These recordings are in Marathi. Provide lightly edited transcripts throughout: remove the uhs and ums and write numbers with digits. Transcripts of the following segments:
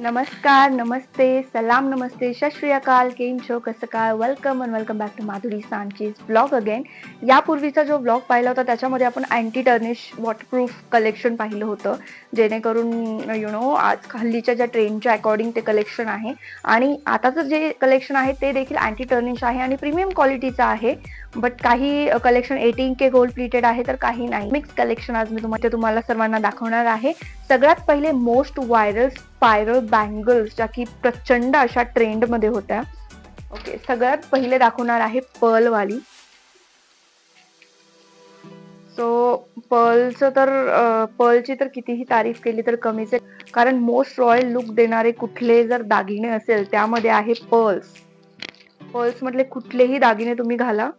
नमस्कार, नमस्ते, सलाम नमस्ते, सत श्री अकाल, केम छो, कसं काय? Welcome and welcome back to Madhuri Sanchi's blog again. यापूर्वीचा जो ब्लॉग पाहिला होता त्याच्यामध्ये आपण अँटी टर्निश वॉटरप्रूफ कलेक्शन पाहिलं होतं. जेणेकरून आज हल्लीच्या ज्या ट्रेंडच्या अकॉर्डिंग ते कलेक्शन आहे आणि आताचं जे कलेक्शन आहे ते देखील अँटी टर्निश आहे आणि प्रीमियम क्वालिटीचं आहे. बट काही कलेक्शन 18K गोल्ड प्लेटेड आहे तर काही नाही. मिक्स कलेक्शन आज मी तुम्हाला सर्वांना दाखवणार आहे. सगळ्यात पहिले मोस्ट व्हायरल स्पायरल बँगल्स ज्या की प्रचंड अशा ट्रेंडमध्ये होत्या. ओके, सगळ्यात पहिले दाखवणार आहे पर्लवाली. सो पर्लची तर कितीही तारीफ केली तर कमीच आहे. कारण मोस्ट रॉयल लुक देणारे कुठले जर दागिने असेल त्यामध्ये आहे पर्ल्स मधले कुठलेही दागिने तुम्ही घाला,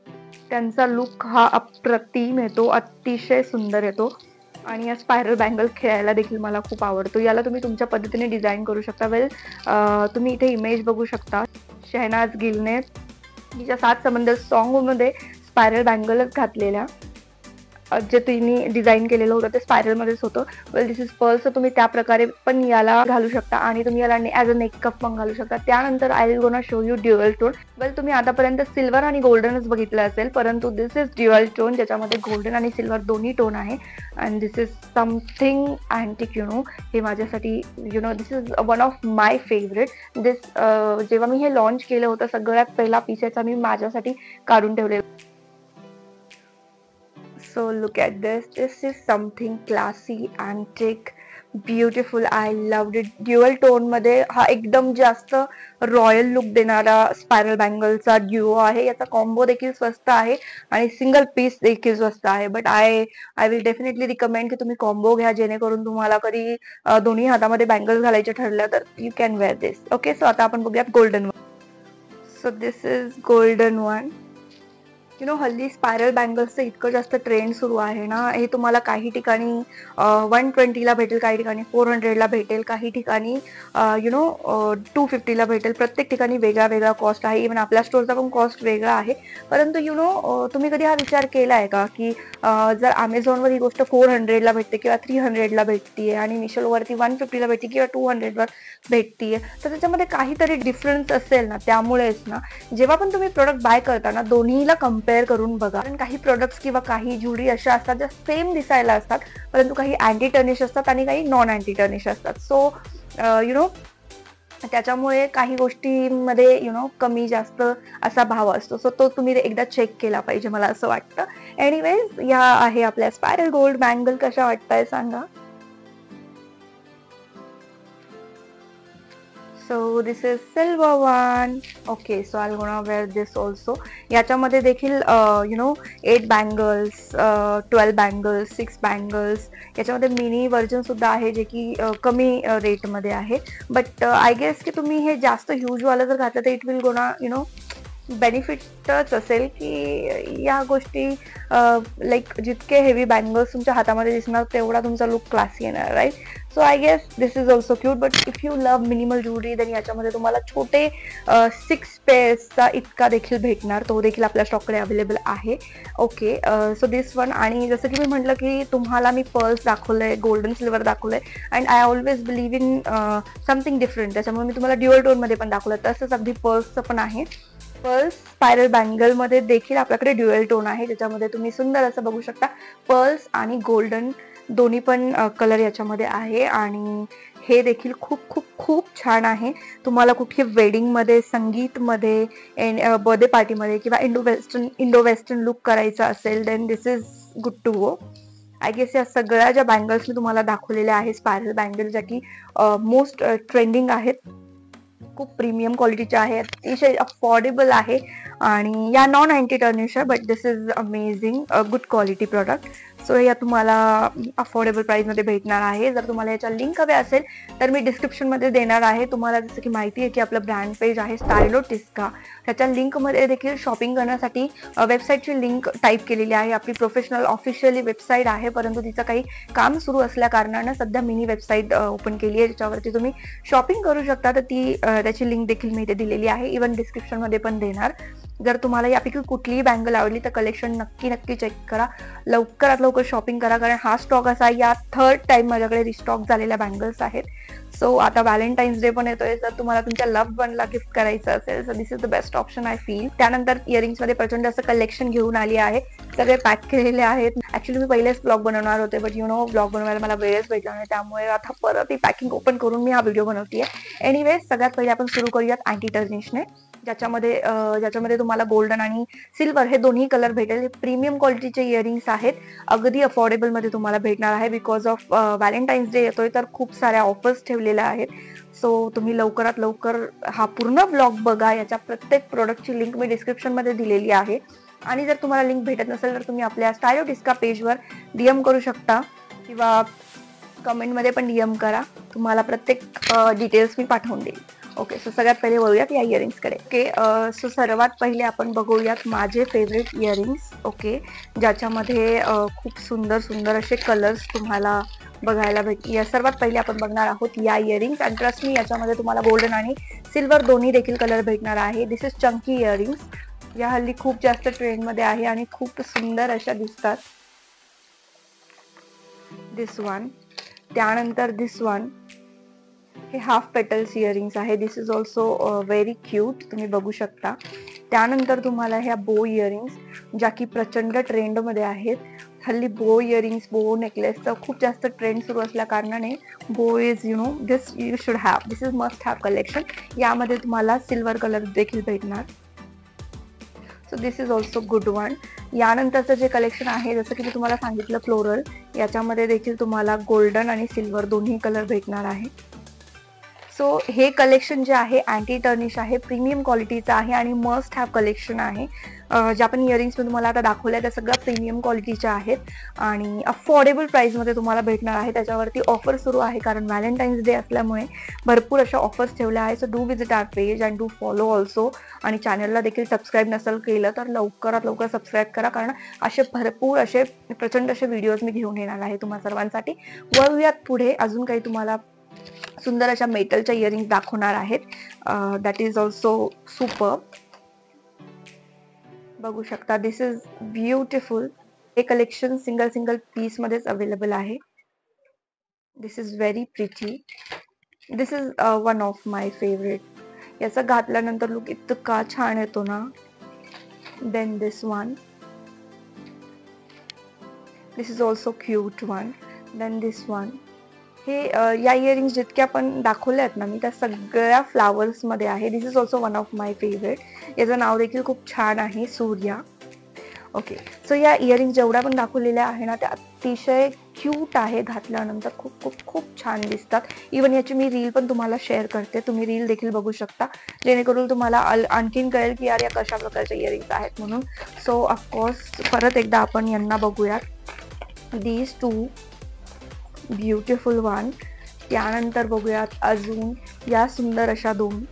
त्यांचा लुक हा अप्रतिम येतो, अतिशय सुंदर येतो. आणि या स्पायरल बँगल खेळायला देखील मला खूप आवडतो. याला तुम्ही तुमच्या पद्धतीने डिझाईन करू शकता. तुम्ही इथे इमेज बघू शकता. शहनाज गिलने तिच्या 7 समंदर सॉन्गमध्ये स्पायरल बँगलच घातलेल्या. जे तिने डिझाईन केलेलं होतं ते स्पायरलमध्येच होतं. दिस इज पर्ल्स. तुम्ही त्या प्रकारे पण याला घालू शकता आणि तुम्ही याला ॲज अ नेकअप पण घालू शकता. त्यानंतर I will gonna show you dual tone. तुम्ही आतापर्यंत सिल्वर आणि गोल्डनच बघितलं असेल, परंतु दिस इज ड्युअल टोन ज्याच्यामध्ये गोल्डन आणि सिल्वर दोन्ही टोन आहे. And this is something antique. हे माझ्यासाठी this is one of my favourite. जेव्हा मी हे लॉन्च केलं होतं सगळ्यात पहिला पीसेचा मी माझ्यासाठी काढून ठेवलेला. So look at this. This is something classy, antique, beautiful. I loved it. Dual tone मध्ये हा एकदम जास्त रॉयल लुक देणारा स्पायरल बँगलचा ड्युओ आहे. याचा कॉम्बो देखील स्वस्त आहे आणि सिंगल पीस देखील स्वस्त आहे. But I will definitely recommend की तुम्ही कॉम्बो घ्या, जेणेकरून तुम्हाला कधी दोन्ही हातामध्ये बँगल्स घालायचे ठरलं तर you can wear this. Okay, so आता आपण बघूयात golden one. So this is golden one. हल्ली स्पायरल बँगल्सचं इतकं जास्त ट्रेंड सुरू आहे ना. हे तुम्हाला काही ठिकाणी 120ला भेटेल, काही ठिकाणी 400ला भेटेल, काही ठिकाणी 250ला भेटेल. प्रत्येक ठिकाणी वेगळा वेगळा कॉस्ट आहे. इव्हन आपल्या स्टोअरचा पण कॉस्ट वेगळा आहे. परंतु तुम्ही कधी हा विचार केला आहे का की जर अमेझॉनवर ही गोष्ट 400ला भेटते किंवा 300ला भेटतीये आणि मिशोवरती 150ला भेटते किंवा 200वर भेटतीये, तर त्याच्यामध्ये काहीतरी डिफरन्स असेल ना. त्यामुळेच ना जेव्हा पण तुम्ही प्रोडक्ट बाय करताना दोन्हीला कम्पेअर करून बघा. कारण काही प्रोडक्ट्स किंवा काही ज्वेलरी अशा असतात ज्या सेम दिसायला असतात, परंतु काही अँटी टर्निश असतात आणि काही नॉन अँटी टर्निश असतात. सो त्याच्यामुळे काही गोष्टींमध्ये कमी जास्त असा भाव असतो. सो तो तुम्ही एकदा चेक केला पाहिजे, मला असं वाटतं. एनिवेज, या आहे आपल्या स्पायरल गोल्ड बँगल. कशा वाटताय सांगा. So this is silver one. Okay, so I'll gonna wear this also. याच्यामध्ये देखील 8 बँगल्स, 12 बँगल्स, 6 बँगल्स. याच्यामध्ये मिनी व्हर्जन सुद्धा आहे जे की कमी रेटमध्ये आहे. बट आय गेस की तुम्ही हे जास्त ह्यूज वाला जर घातलं तर इट विल गोना बेनिफिटच असेल की या गोष्टी लाईक जितके हेवी बँगल्स तुमच्या हातामध्ये दिसणार तेवढा तुमचा लुक क्लासी येणार, right. So I guess this is also cute. But if you love minimal jewellery then याच्यामध्ये तुम्हाला छोटे 6 पेअर्सचा इतका देखील भेटणार. तो देखील आपल्या स्टॉककडे अवेलेबल आहे. Okay, so this one. आणि जसं की मी म्हटलं की तुम्हाला मी पर्ल्स दाखवलंय, गोल्डन सिल्वर दाखवलंय, and I always believe in something different. त्याच्यामुळे मी तुम्हाला ड्युअल टोनमध्ये पण दाखवलं. तसंच अगदी पर्ल्सचं पण आहे. पर्ल्स स्पायरल बँगलमध्ये देखील आपल्याकडे ड्युअल टोन आहे, ज्याच्यामध्ये तुम्ही सुंदर असं बघू शकता पर्ल्स आणि गोल्डन दोन्ही पण कलर याच्यामध्ये आहे. आणि हे देखील खूप खूप खूप छान आहे. तुम्हाला कुठे वेडिंगमध्ये, संगीतमध्ये, बर्थडे पार्टीमध्ये किंवा इंडो वेस्टर्न लुक करायचा असेल then this is good to go. I guess या सगळ्या ज्या बँगल्स मी तुम्हाला दाखवलेल्या आहे स्पायरल बँगल, ज्या की मोस्ट ट्रेंडिंग आहेत, खूप प्रीमियम क्वालिटीचे आहे, अतिशय अफोर्डेबल आहे आणि या नॉन अँटी टर्निश आहे. But this is amazing good quality product. So या तुम्हाला अफोर्डेबल प्राईसमध्ये भेटणार आहे. जर तुम्हाला याच्या लिंक हवे असेल तर मी डिस्क्रिप्शनमध्ये देणार आहे. तुम्हाला जसं की माहिती आहे की आपलं ब्रँड पेज आहे स्टायलोटिस्का, त्याच्या लिंकमध्ये देखील शॉपिंग करण्यासाठी वेबसाईटची लिंक टाईप केलेली आहे. आपली प्रोफेशनल ऑफिशियली वेबसाईट आहे, परंतु तिचं काही काम सुरू असल्या कारणानं सध्या मिनी वेबसाईट ओपन केली आहे, ज्याच्यावरती तुम्ही शॉपिंग करू शकता. तर त्याची लिंक देखील मी इथे दिलेली आहे, इव्हन डिस्क्रिप्शनमध्ये पण देणार. जर तुम्हाला यापैकी कुठलीही बँगल आवडली तर कलेक्शन नक्की चेक करा. लवकरात लवकर शॉपिंग करा, कारण हा स्टॉक असा या 3rd टाइम माझ्याकडे रिस्टॉक झालेल्या बँगल्स आहेत. सो आता व्हॅलेंटाईन्स डे पण येतोय, जर तुम्हाला तुमच्या लव्ह वनला गिफ्ट करायचं असेल तर this is the best option I feel. त्यानंतर इयरिंग्स मध्ये प्रचंड असं कलेक्शन घेऊन आली आहे, सगळे पॅक केलेले आहेत. ऍक्च्युली मी पहिलेच ब्लॉग बनवणार होते, बट यू नो ब्लॉग बनवायला मला वेळच भेटला नाही, त्यामुळे आता परत ही पॅकिंग ओपन करून मी हा व्हिडिओ बनवतेय. एनिवेज सगळ्यात पहिले आपण सुरू करूयात अँटी टर्निशने, ज्याच्यामध्ये तुम्हाला गोल्डन आणि सिल्वर हे दोन्ही कलर भेटेल. प्रीमियम क्वालिटीचे इयरिंग्स आहेत, अगदी अफोर्डेबल मध्ये तुम्हाला भेटणार आहे. बिकॉज ऑफ व्हॅलेंटाईन्स डे येतोय तर खूप साऱ्या ऑफर्स ठेवलेल्या आहेत. सो तुम्ही लवकरात लवकर हा पूर्ण ब्लॉग बघा. याच्या प्रत्येक प्रोडक्टची लिंक मी डिस्क्रिप्शन मध्ये दिलेली आहे, आणि जर तुम्हाला लिंक भेटत नसेल तर तुम्ही आपल्या स्टायलो डिस्का पेजवर डीएम करू शकता किंवा कमेंटमध्ये पण डीएम करा, तुम्हाला प्रत्येक डिटेल्स मी पाठवून देईल. ओके, सो सगळ्यात पहिले बघूयात या इयरिंग्सकडे. ओके, सो सर्वात पहिले आपण बघूयात माझे फेवरेट इयरिंग्स. ओके, ज्याच्यामध्ये खूप सुंदर सुंदर असे कलर्स तुम्हाला बघायला भेटतील. सर्वात पहिले आपण बघणार आहोत या इयरिंग्स, आणि ट्रस्ट मी याच्यामध्ये तुम्हाला गोल्डन आणि सिल्वर दोन्ही देखील कलर भेटणार आहे. This is Chunky earrings. या हल्ली खूप जास्त ट्रेंडमध्ये आहे आणि खूप सुंदर अशा दिसतात. दिस वन, त्यानंतर दिस वन, हे हाफ पेटल्स इयरिंग्स आहे. This is also very cute, तुम्ही बघू शकता. त्यानंतर तुम्हाला ह्या बो इयरिंग्स, ज्या की प्रचंड ट्रेंडमध्ये आहेत. हल्ली बो इयरिंग्स, बो नेकलेसचा खूप जास्त ट्रेंड सुरू असल्या कारणाने bow is you know this you should have, this is must have collection. यामध्ये तुम्हाला सिल्वर कलर देखील भेटणार. So this is also good one. यानंतरचं जे कलेक्शन आहे, जसं की मी तुम्हाला सांगितलं फ्लोरल, याच्यामध्ये देखील तुम्हाला गोल्डन आणि सिल्वर दोन्ही कलर भेटणार आहे. सो हे कलेक्शन जे आहे अँटी टर्निश आहे, प्रीमियम क्वालिटीचं आहे आणि मस्ट हॅव कलेक्शन आहे. ज्या पण इयरिंग्स मी तुम्हाला आता दाखवल्या त्या सगळ्या प्रीमियम क्वालिटीच्या आहेत आणि अफोर्डेबल प्राईसमध्ये तुम्हाला भेटणार आहे. त्याच्यावरती ऑफर सुरू आहे, कारण व्हॅलेंटाईन्स डे असल्यामुळे भरपूर अशा ऑफर्स ठेवल्या आहेत. So do visit our page and do follow also, आणि चॅनलला देखील सबस्क्राईब नसेल केलं तर लवकरात लवकर सबस्क्राईब करा, कारण असे भरपूर असे प्रचंड असे व्हिडिओज मी घेऊन येणार आहे तुम्हा सर्वांसाठी. वळूयात पुढे, अजून काही तुम्हाला सुंदर अशा मेटलच्या इयरिंग दाखवणार आहेत. दॅट इज ऑल्सो सुपर, बघू शकता. This is beautiful. हे कलेक्शन सिंगल सिंगल पीस मध्येच अवेलेबल आहे. This is very pretty. This is one of my favourite. याचा घातल्यानंतर लुक इतका छान येतो ना. Then this one, this is also cute one. Then this one. हे या इयरिंग्स जितक्या पण दाखवल्या आहेत ना मी, त्या सगळ्या फ्लावर्स मध्ये आहे. This is also one of my favourite. याचं नाव देखील खूप छान आहे, सूर्या. ओके, सो या इयरिंग्स जेवढ्या पण दाखवलेल्या आहे ना त्या अतिशय क्यूट आहे. घातल्यानंतर खूप खूप खूप छान दिसतात. इवन याची मी रील पण तुम्हाला शेअर करते, तुम्ही रील देखील बघू शकता, जेणेकरून तुम्हाला आणखीन कळेल की यार या कशा प्रकारच्या इयरिंग्स आहेत म्हणून. सो ऑफकोर्स परत एकदा आपण यांना बघूयात. These two beautiful one. त्यानंतर बघूयात अजून या सुंदर अशा दोन.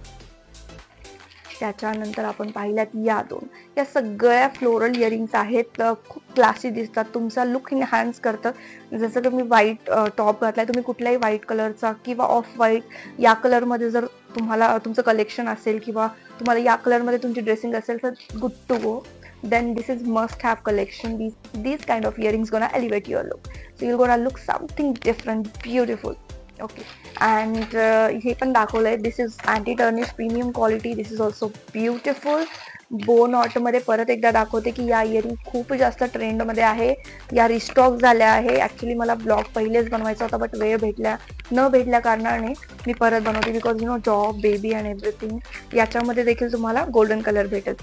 त्याच्यानंतर आपण पाहिल्यात या दोन. या सगळ्या फ्लोरल इयरिंग्स आहेत, खूप क्लासी दिसतात, तुमचा लुक इन्हान्स करतं. जसं तुम्ही व्हाईट टॉप घातलाय, तुम्ही कुठल्याही व्हाईट कलरचा किंवा ऑफ व्हाईट या कलरमध्ये जर तुम्हाला तुमचं कलेक्शन असेल किंवा तुम्हाला या कलरमध्ये तुमची ड्रेसिंग असेल तर good to go. Then this is must have collection. These kind of earrings gonna elevate your look, so you're gonna look something different, beautiful. Okay, and हे पण दाखवलंय. This is anti tarnish premium quality. This is also beautiful. Bow knot मध्ये परत एकदा दाखवते की या इयरिंग खूप जास्त ट्रेंड मध्ये आहे. या रिस्टॉक झाल्या आहे. ऍक्च्युली मला ब्लॉग पहिलेच बनवायचा होता, बट वेळ न भेटल्या कारणाने मी परत बनवते, because you know job, baby and everything. याच्यामध्ये देखील तुम्हाला गोल्डन कलर भेटेल.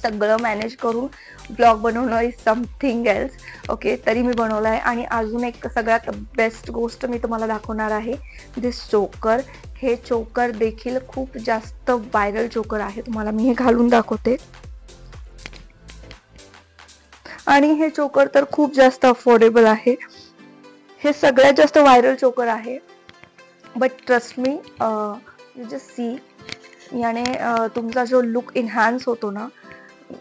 सगळं मॅनेज करून ब्लॉग बनवणं इज समथिंग एल्स. ओके, तरी मी बनवलं आहे. आणि अजून एक सगळ्यात बेस्ट गोष्ट मी तुम्हाला दाखवणार आहे. दिस चोकर. हे चोकर देखील खूप जास्त व्हायरल चोकर आहे. तुम्हाला मी हे घालून दाखवते. आणि हे चोकर तर खूप जास्त अफोर्डेबल आहे. हे सगळ्यात जास्त व्हायरल चोकर आहे. But trust me, you just see, याने तुमचा जो लुक इन्हान्स होतो ना,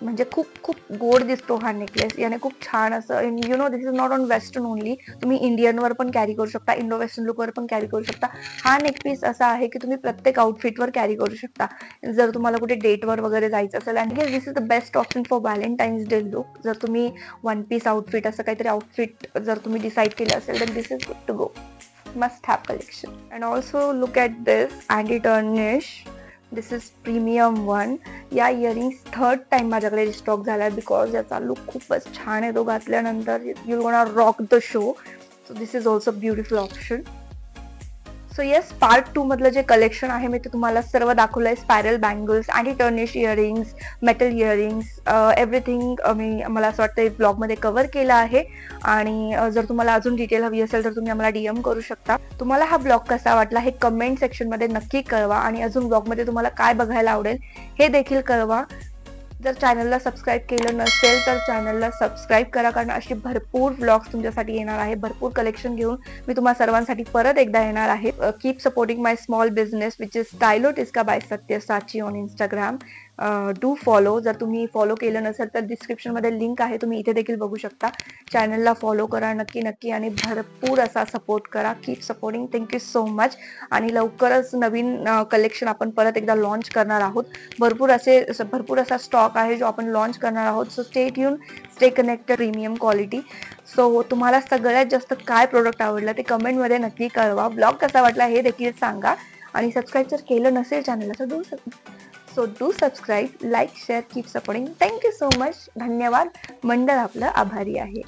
म्हणजे खूप खूप गोड दिसतो हा नेकलेस. याने खूप छान असं, you know this is not on western only, तुम्ही इंडियनवर पण कॅरी करू शकता, इंडो वेस्टर्न लुकवर पण कॅरी करू शकता. हा नेकपीस असा आहे की तुम्ही प्रत्येक आउटफिटवर कॅरी करू शकता जर तुम्हाला कुठे डेटवर वगैरे जायचं असेल. And this is the best option for Valentine's day look. जर तुम्ही वन पीस आउटफिट असं काहीतरी आउटफिट जर तुम्ही डिसाईड केलं असेल तर this is good to go. must have collection. And also look at this anti-tarnish. This is premium one. या इयरिंग्स थर्ड टाइम माझ्याकडे स्टॉक झाला आहे बिकॉज याचा लुक खूपच छान आहे. तो घातल्यानंतर you gonna rock the show. So this is also beautiful option. So yes, part 2 मधलं जे कलेक्शन आहे मी ते तुम्हाला सर्व दाखवलं आहे. Spiral bangles, anti tarnish earrings, metal earrings, everything मला असं वाटतं ब्लॉगमध्ये कव्हर केलं आहे. आणि जर तुम्हाला अजून डिटेल हवी असेल तर तुम्ही आम्हाला DM करू शकता. तुम्हाला हा ब्लॉग कसा वाटला हे कमेंट सेक्शनमध्ये नक्की कळवा. आणि अजून ब्लॉगमध्ये तुम्हाला काय बघायला आवडेल हे देखील कळवा. जर चॅनलला सबस्क्राईब केलं नसेल तर चॅनलला सबस्क्राईब करा, कारण अशी भरपूर व्लॉग्स तुमच्यासाठी येणार आहे. भरपूर कलेक्शन घेऊन मी तुम्हा सर्वांसाठी परत एकदा येणार आहे. Keep supporting my small business which is Stylo Tiska by Satyasachi on Instagram. Do follow. जर तुम्ही फॉलो केलं नसेल तर डिस्क्रिप्शनमध्ये लिंक आहे, तुम्ही इथे देखील बघू शकता. चॅनलला फॉलो करा नक्की नक्की आणि भरपूर असा सपोर्ट करा. Keep supporting. Thank you so much. आणि लवकरच नवीन कलेक्शन आपण परत एकदा लॉन्च करणार आहोत. भरपूर असा स्टॉक आहे जो आपण लॉन्च करणार आहोत. So stay tune, stay connected. Premium quality. So तुम्हाला सगळ्यात जास्त काय प्रोडक्ट आवडलं ते कमेंटमध्ये नक्की कळवा. ब्लॉग कसा वाटला हे देखील सांगा. आणि सबस्क्राईब जर केलं नसेल चॅनलला तर do subscribe, like, share, keep supporting. Thank you so much. धन्यवाद. मंडळ आपलं आभारी आहे.